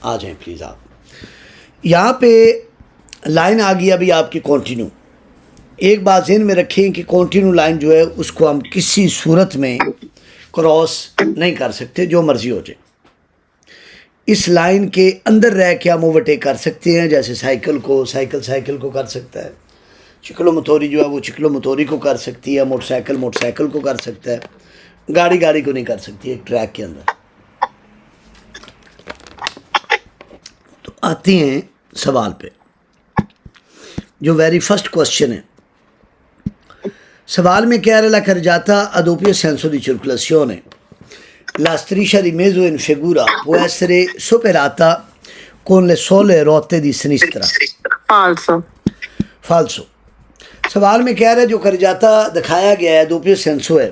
آ جائیں پلیز آپ یہاں پہ لائن آ گئی ابھی آپ کی کنٹینیو. ایک بات ذہن میں رکھیں کہ کنٹینیو لائن جو ہے اس کو ہم کسی صورت میں کراس نہیں کر سکتے جو مرضی ہو جائے. اس لائن کے اندر رہ کے ہم اوورٹیک کر سکتے ہیں، جیسے سائیکل کو کر سکتا ہے، چکلو متوری جو ہے وہ چکلو متوری کو کر سکتی ہے، موٹر سائیکل کو کر سکتا ہے، گاڑی کو نہیں کر سکتی ایک ٹریک کے اندر. تو آتے ہیں سوال پہ جو ویری فرسٹ کوشچن ہے. Sval me chiare la carreggiata a doppio senso di circolazione. La striscia di mezzo in figura può essere superata con le sole rotte di sinistra. Falso. Falso. سوال میں کہہ رہا ہے جو کرجاتا دکھایا گیا ہے دوپیو سینسو ہے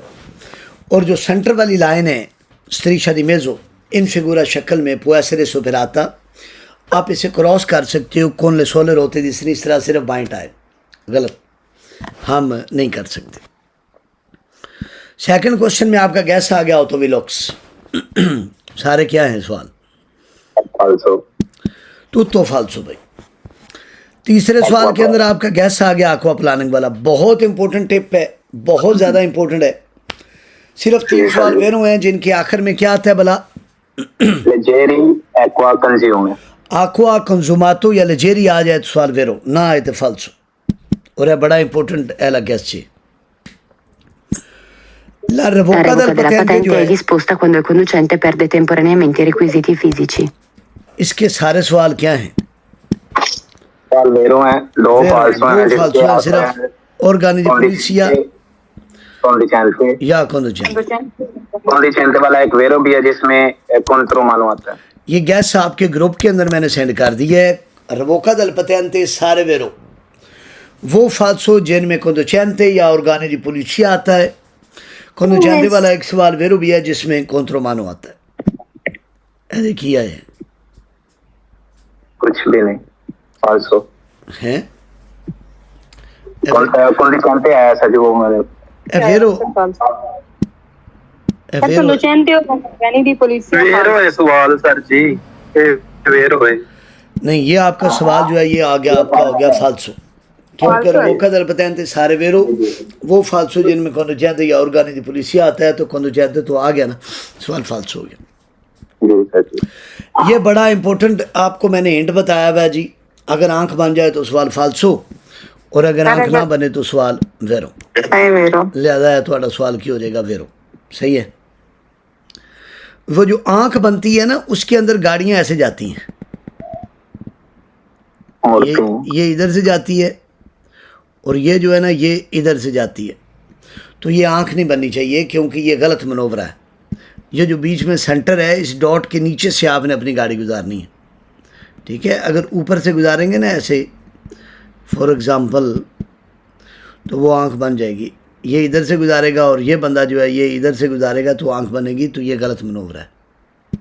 اور جو سینٹر والی لائن ہے striscia di mezzo ان فگورا شکل میں può essere superata آپ اسے کراس کر سکتے ہو con le sole rotte di sinistra صرف بائیں ٹائر. غلط، ہم نہیں کر سکتے. سیکنڈ کوشچن میں آپ کا گیس آ گیا آٹو ویلوکس. سارے کیا ہیں سوال؟ فالسو. تو فالسو بھائی. تیسرے سوال کے اندر آپ کا گیس آ گیا ایکوا پلاننگ والا. بہت امپورٹنٹ ٹپ ہے، بہت زیادہ امپورٹنٹ ہے. صرف 3 سوال ویرو ہیں جن کے آخر میں کیا آتا ہے بلا؟ لیجیری ایکوا کنزیوم. آکوا کنزوماتو یا لیجیری آ جائے تو سوال ویرو، نہ آئے تو فالسو. اور ہے بڑا امپورٹنٹ ہے گیس چی. La revoca della patente جو è ہے disposta quando il conducente perde temporaneamente i requisiti fisici. اس کے سارے سوال کیا ہیں؟ سوال ویرو ہیں، دو فالسو ہیں. دو فالسو ہیں صرف. organi di polizia کنڈیشنتے یا conducente. کنڈیشنتے والا ایک ویرو بھی ہے جس میں کنٹرو معلوم آتا ہے. یہ گیس آپ کے گروپ کے اندر میں نے سینڈ کر دی ہے. revoca del patente سارے ویرو، وہ فالسو جن میں conducente یا organi di polizia آتا ہے. conducente والا ایک سوال ویرو بھی ہے جس میں کنٹرو مانو آتا ہے. ایسے کیا ہے کچھ بھی نہیں، فالسو. ہیں کنڈیشنتے ہے ایسا جو میرے ویرو ویرو ہے سوال سر جی، ویرو ہے. نہیں، یہ آپ کا سوال جو ہے یہ آ گیا آپ کا ہو گیا فالسو. کیونکہ revoca del patente سارے ویرو وہ فالسو جن میں conducente یا organi di polizia آتا ہے تو conducente تو آ گیا نا، سوال فالسو ہو گیا. یہ بڑا امپورٹنٹ آپ کو میں نے ہنٹ بتایا ہوا ہے جی. اگر آنکھ بن جائے تو سوال فالسو اور اگر آنکھ نہ بنے تو سوال ویرو. لہذا ہے تھوڑا سوال کی ہو جائے گا ویرو. صحیح ہے. وہ جو آنکھ بنتی ہے نا اس کے اندر گاڑیاں ایسے جاتی ہیں، یہ ادھر سے جاتی ہے اور یہ جو ہے نا یہ ادھر سے جاتی ہے. تو یہ آنکھ نہیں بننی چاہیے کیونکہ یہ غلط منورہ ہے. یہ جو بیچ میں سینٹر ہے اس ڈاٹ کے نیچے سے آپ نے اپنی گاڑی گزارنی ہے. ٹھیک ہے، اگر اوپر سے گزاریں گے نا ایسے فار ایگزامپل تو وہ آنکھ بن جائے گی. یہ ادھر سے گزارے گا اور یہ بندہ جو ہے یہ ادھر سے گزارے گا تو آنکھ بنے گی، تو یہ غلط منورہ ہے.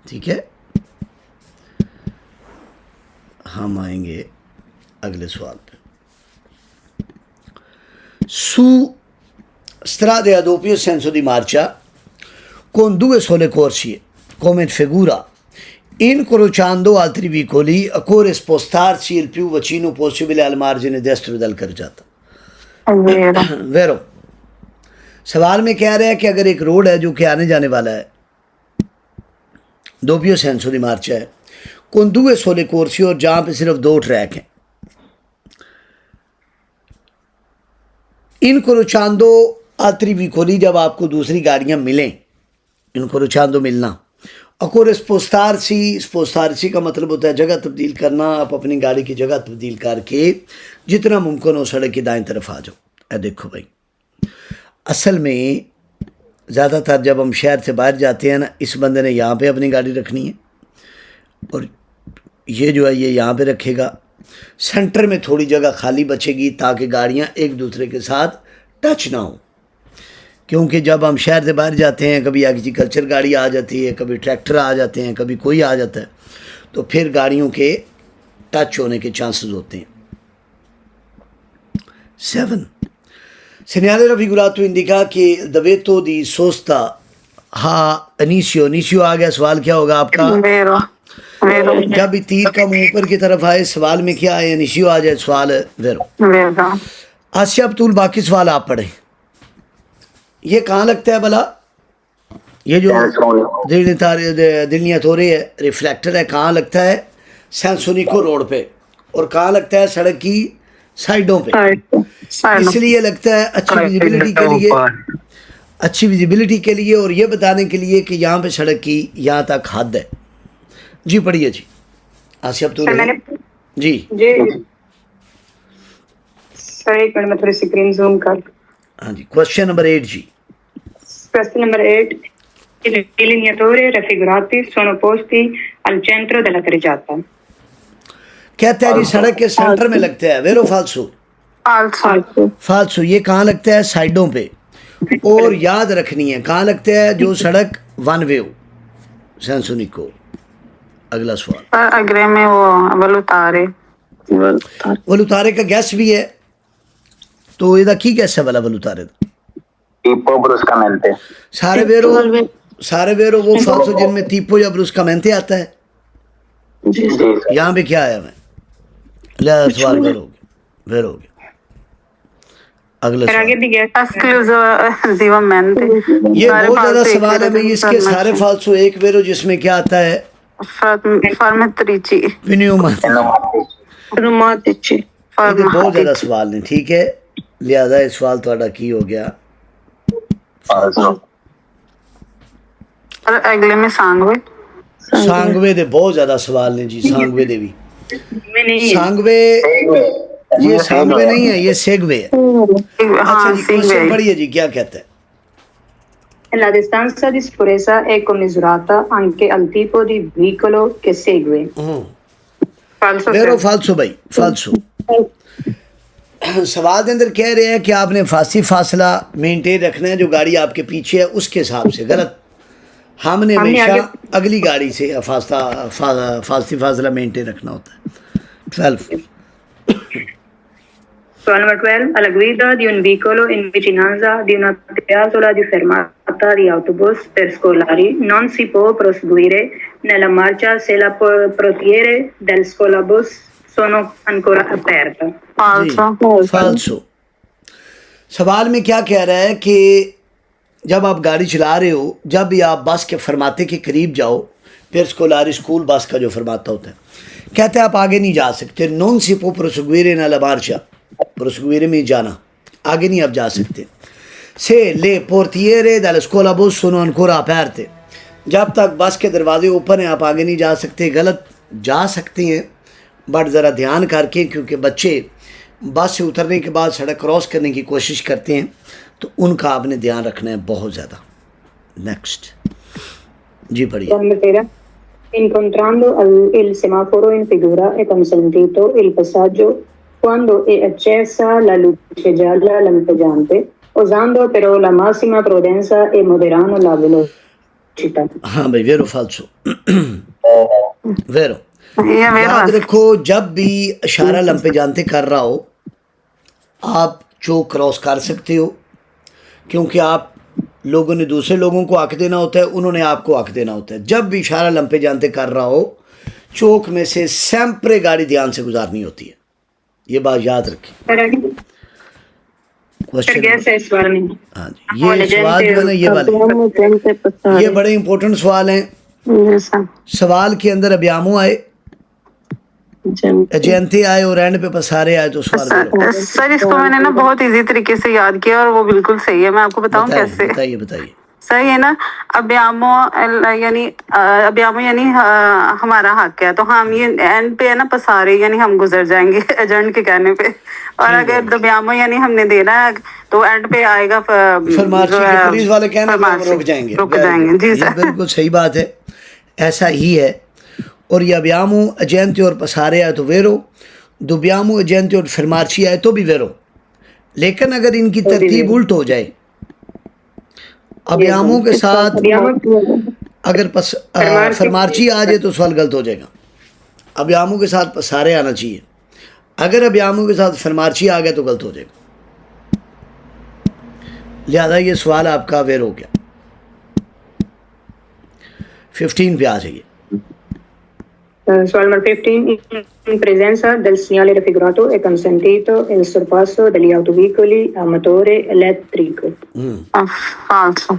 ٹھیک ہے، ہم آئیں گے اگلے سوال پہ. Su strade a doppio senso di marcia con 2 sole corsie, come in figura, incrociando altri vicoli, occorre spostarsi il più vicino possibile al margine destro del carreggiata. Vero. سوال میں کہہ رہا ہے کہ اگر ایک روڈ ہے جو کہ آنے جانے والا ہے، دوپیو سینسو دی مارچا ہے، con 2 sole corsie اور جہاں پہ صرف 2 ٹریک ہیں. incrociando altri vicoli جب آپ کو دوسری گاڑیاں ملیں، incrociando ملنا. occorre spostarsi کا مطلب ہوتا ہے جگہ تبدیل کرنا. آپ اپنی گاڑی کی جگہ تبدیل کر کے جتنا ممکن ہو سڑک کی دائیں طرف آ جاؤ. اے دیکھو بھائی، اصل میں زیادہ تر جب ہم شہر سے باہر جاتے ہیں نا، اس بندے نے یہاں پہ اپنی گاڑی رکھنی ہے اور یہ جو ہے یہ یہاں پہ رکھے گا. سینٹر میں تھوڑی جگہ خالی بچے گی تاکہ گاڑیاں ایک دوسرے کے ساتھ ٹچ نہ ہوں. کیونکہ جب ہم شہر سے باہر جاتے ہیں کبھی ایگریکلچر گاڑی آ جاتی ہے، کبھی ٹریکٹر آ جاتے ہیں، کبھی کوئی آ جاتا ہے، تو پھر گاڑیوں کے ٹچ ہونے کے چانسز ہوتے ہیں. 7 segnale raffigurato indica che il davetto di sosta ha inizio آ گیا. سوال کیا ہوگا آپ کا؟ Vero. جب بھی تیر کا منہ اوپر کی طرف آئے سوال میں کیا آئے نشیو آ جائے سوال ہے ویرو. Vero. آسیہ ابتول باقی سوال آپ پڑھیں. یہ کہاں لگتا ہے بھلا؟ یہ جو دلنیا تھوڑی ہے ریفلیکٹر ہے کہاں لگتا ہے؟ سینسونیکو روڈ پہ. اور کہاں لگتا ہے؟ سڑک کی سائڈوں پہ. اس لیے لگتا ہے اچھی ویزیبلٹی کے لیے، اچھی ویزیبلٹی کے لیے اور یہ بتانے کے لیے کہ یہاں پہ سڑک کی یہاں تک حد ہے. جی پڑھیے جی آسیہ ابتول جی. جی سر ایک منٹ میں تھوڑی اسکرین زوم کر. ہاں جی کوشچن نمبر 8 جی. Question number 8. Il delineatore raffigurati sono posti al centro della carreggiata. کہتا ہے جی سڑک کے سینٹر میں لگتا ہے. ویرو فالسو؟ Also. فالسو. یہ کہاں لگتا ہے؟ سائڈوں پہ. اور یاد رکھنی ہے کہاں لگتا ہے؟ جو سڑک ون وے ہو. سینسونیکو. اگلا سوال. اگلے میں وہ valutare. ولوتارے کا گیس بھی ہے تو یہ کی گیس ہے والا ولوتارے دا؟ Tipo bruscamente. سارے ویرو وہ فالسو جن میں تیپو یا برسکامنتے آتا ہے. جی سر. یہاں پہ کیا آیا میں لہذا سوال کرو گے ویرو گے. اگلا سوال. یہ بہت زیادہ سوال ہے. میں اس کے سارے فالسو ایک ویرو جس میں کیا آتا ہے؟ Farmatrici. پنیوماتیچی. یہ بہت زیادہ سوال نہیں ٹھیک ہے لہذا یہ سوال تھوڑا کی ہو گیا Falso. اور اگلے میں سانگوے. سانگوے دے بہت زیادہ سوال نے جی. سانگوے دے بھی سانگوے یہ سانگوے نہیں ہے یہ سیگوے ہے. اچھا جی کوشچن پڑھیے جی کیا کہتا ہے؟ La distanza di sicurezza è commisurata anche al tipo di veicolo che segue. Falso. Veeru فالسو بھائی فالسو. سوال کے اندر کہہ رہے ہیں کہ آپ نے فاصلہ مینٹین رکھنا ہے جو گاڑی آپ کے پیچھے ہے اس کے حساب سے. غلط. ہم نے ہمیشہ اگلی گاڑی سے فاصلہ مینٹین رکھنا ہوتا ہے. 12. Solo number 12. Alla guida di un veicolo in vicinanza di una piazzola di fermata di autobus per scolari non si può proseguire nella marcia se le portiere del scolabus sono ancora aperte. فالسو. سوال میں کیا کہہ رہا ہے کہ جب آپ گاڑی چلا رہے ہو جب بھی آپ بس کے فرماتے کے قریب جاؤ پھر اسکولاری اسکول بس کا جو فرماتا ہوتا ہے کہتے ہیں آپ آگے نہیں جا سکتے. نون سی پو پروسیگویرے نہ لبارچا. پروسیگویرے میں جانا آگے نہیں آپ جا سکتے. سے لے پورتیرے دل اسکولا بس سونو انکورا اپیرتے. جب تک بس کے دروازے اوپن ہیں آپ آگے نہیں جا سکتے. غلط. جا سکتے ہیں بٹ ذرا دھیان کر کے کیونکہ بچے بس سے اترنے کے بعد سڑک کراس کرنے کی کوشش کرتے ہیں تو ان کا آپ نے دھیان رکھنا ہے بہت زیادہ. نیکسٹ جی پڑھیے. Incontrando il semaforo in figura è consentito il passaggio quando è accesa la luce gialla lampeggiante, usando però la massima prudenza e moderando la velocità. ہاں بھائی ویرو فالسو. ویرو. یاد رکھو جب بھی اشارہ لمپے جانتے کر رہا ہو آپ چوک کراس کر سکتے ہو کیونکہ آپ لوگوں نے دوسرے لوگوں کو حق دینا ہوتا ہے انہوں نے آپ کو حق دینا ہوتا ہے. جب بھی اشارہ لمپے جانتے کر رہا ہو چوک میں سے سیمپرے گاڑی دھیان سے گزارنی ہوتی ہے. یہ بات یاد رکھیں. ہاں جی یہ سوال جو ہے نا یہ والے یہ بڑے امپورٹنٹ سوال ہیں. سوال کے اندر ابیامو آئے ایجنتے آئے اور اینڈ پہ پسارے آئے تو سوال کرو. سر اس کو میں نے نا بہت ایزی طریقے سے یاد کیا اور وہ بالکل صحیح ہے. میں آپ کو بتاؤں کیسے. بتائیے. صحیح ہے نا. ابیامو یعنی ہمارا حق ہے تو ہم یہ اینڈ پہ ہے نا پسارے یعنی ہم گزر جائیں گے ایجنٹ کے کہنے پہ. اور اگر دبیامو یعنی ہم نے دینا ہے تو اینڈ پہ آئے گا پولیس والے کہنے پہ رک جائیں گے. جی سر بالکل صحیح بات ہے ایسا ہی ہے. اور یہ ابیامو ایجنتے اور پسارے آئے تو ویرو. دبیامو ایجنتے اور فرمارچی آئے تو بھی ویرو. لیکن اگر ان کی ترتیب الٹ ہو جائے ابیامو کے ساتھ اگر فرمارچی آ جائے تو سوال غلط ہو جائے گا. ابیامو کے ساتھ پسارے آنا چاہیے. اگر ابیامو کے ساتھ فرمارچی آ گیا تو غلط ہو جائے گا. لہذا یہ سوال آپ کا ویر ہو گیا. 15 پہ آ جائیے. Sual number 15. In presenza del segnale raffigurato è consentito il sorpasso degli autoveicoli a motore elettrico. Falso.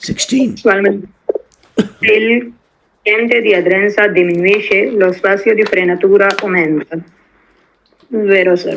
16. Il cliente di aderenza diminuisce, lo spazio di frenatura aumenta. Vero sir.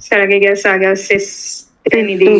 Sarà che saga sistemi di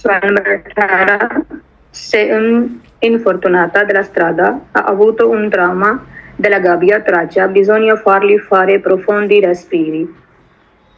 Sual number 18. Se un infortunata della strada ha avuto un trauma della gabbia traccia, bisogna fargli fare profondi respiri.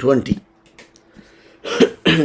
20।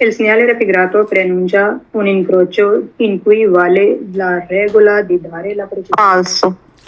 Il segnale raffigurato preannuncia un incrocio in cui vale la regola di dare la precisione Falso.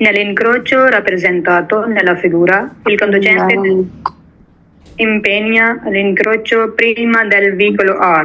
Nell'incrocio rappresentato nella figura, il conducente impegna l'incrocio prima del veicolo R.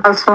falso।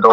2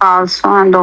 falso and 2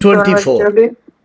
24।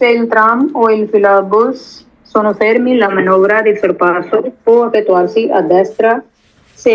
Se il tram o il filabus sono fermi, la manovra di sorpasso può effettuarsi a destra se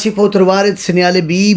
si può trovare il segnale B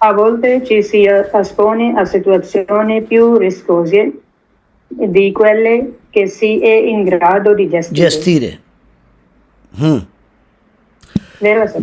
A volte ci si espone a situazioni più rischiose di quelle che si è in grado di gestire. gestire Vero sir?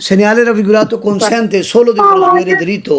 segnale raffigurato consente solo di proseguire dritto।